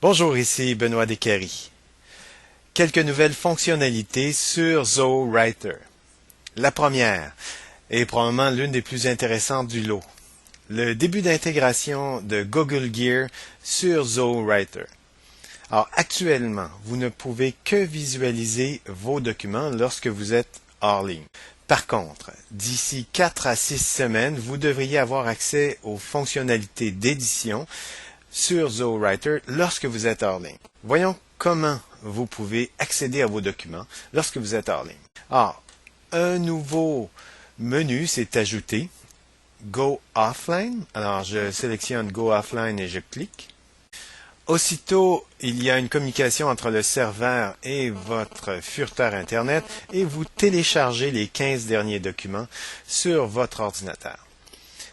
Bonjour, ici Benoît Descaries. Quelques nouvelles fonctionnalités sur ZoWriter. La première est probablement l'une des plus intéressantes du lot. Le début d'intégration de Google Gear sur ZoWriter. Alors, actuellement, vous ne pouvez que visualiser vos documents lorsque vous êtes hors ligne. Par contre, d'ici 4 à 6 semaines, vous devriez avoir accès aux fonctionnalités d'édition sur ZoWriter lorsque vous êtes hors ligne. Voyons comment vous pouvez accéder à vos documents lorsque vous êtes hors ligne. Alors, un nouveau menu s'est ajouté, Go Offline. Alors, je sélectionne Go Offline et je clique. Aussitôt, il y a une communication entre le serveur et votre furteur Internet et vous téléchargez les 15 derniers documents sur votre ordinateur.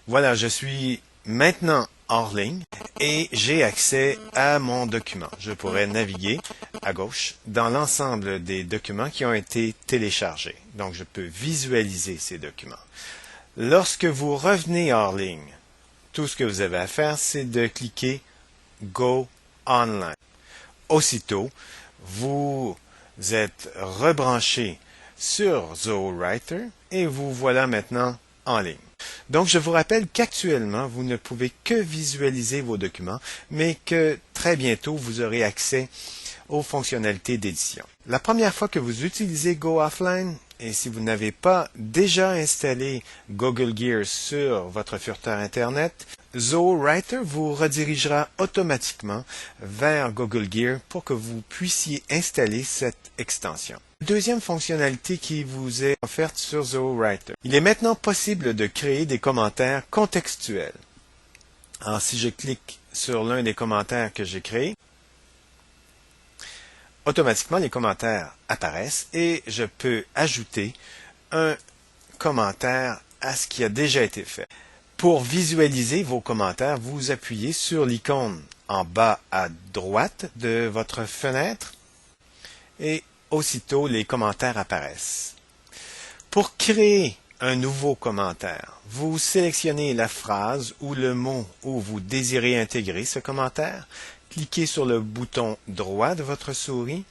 Voilà, je suis maintenant hors ligne et j'ai accès à mon document. Je pourrais naviguer à gauche dans l'ensemble des documents qui ont été téléchargés. Donc, je peux visualiser ces documents. Lorsque vous revenez hors ligne, tout ce que vous avez à faire, c'est de cliquer Go Online. Aussitôt, vous êtes rebranché sur ZoWriter et vous voilà maintenant en ligne. Donc, je vous rappelle qu'actuellement, vous ne pouvez que visualiser vos documents, mais que très bientôt, vous aurez accès aux fonctionnalités d'édition. La première fois que vous utilisez Go Offline, et si vous n'avez pas déjà installé Google Gear sur votre furteur Internet, ZoWriter vous redirigera automatiquement vers Google Gear pour que vous puissiez installer cette extension. Deuxième fonctionnalité qui vous est offerte sur ZoWriter. Il est maintenant possible de créer des commentaires contextuels. Alors, si je clique sur l'un des commentaires que j'ai créés, automatiquement, les commentaires apparaissent et je peux ajouter un commentaire à ce qui a déjà été fait. Pour visualiser vos commentaires, vous appuyez sur l'icône en bas à droite de votre fenêtre et aussitôt les commentaires apparaissent. Pour créer un nouveau commentaire, vous sélectionnez la phrase ou le mot où vous désirez intégrer ce commentaire, cliquez sur le bouton droit de votre souris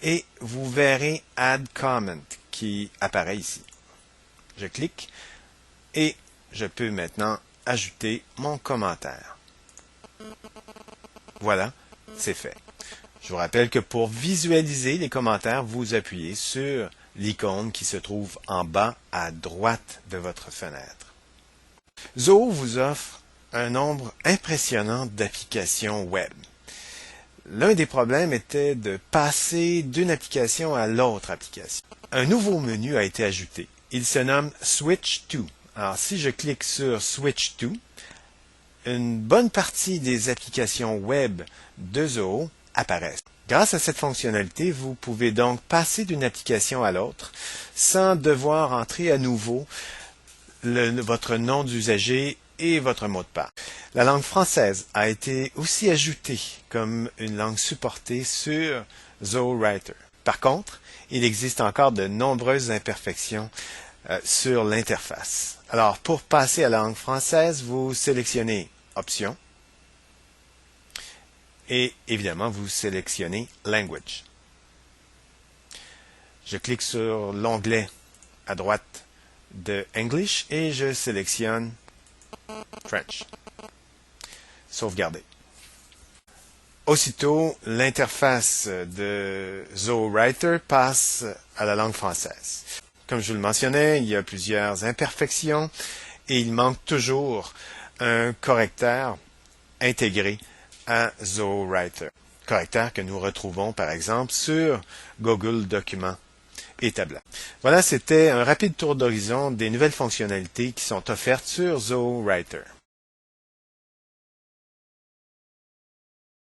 et vous verrez Add Comment qui apparaît ici. Je clique et je peux maintenant ajouter mon commentaire. Voilà, c'est fait. Je vous rappelle que pour visualiser les commentaires, vous appuyez sur l'icône qui se trouve en bas à droite de votre fenêtre. Zo vous offre un nombre impressionnant d'applications web. L'un des problèmes était de passer d'une application à l'autre application. Un nouveau menu a été ajouté. Il se nomme Switch To. Alors, si je clique sur Switch To, une bonne partie des applications web de Zo apparaissent. Grâce à cette fonctionnalité, vous pouvez donc passer d'une application à l'autre sans devoir entrer à nouveau votre nom d'usager et votre mot de passe. La langue française a été aussi ajoutée comme une langue supportée sur ZoWriter. Par contre, il existe encore de nombreuses imperfections sur l'interface. Alors, pour passer à la langue française, vous sélectionnez Options et évidemment, vous sélectionnez Language. Je clique sur l'onglet à droite de English et je sélectionne French. Sauvegarder. Aussitôt, l'interface de ZoWriter passe à la langue française. Comme je vous le mentionnais, il y a plusieurs imperfections et il manque toujours un correcteur intégré à ZoWriter. Correcteur que nous retrouvons par exemple sur Google Documents et Tableau. Voilà, c'était un rapide tour d'horizon des nouvelles fonctionnalités qui sont offertes sur ZoWriter.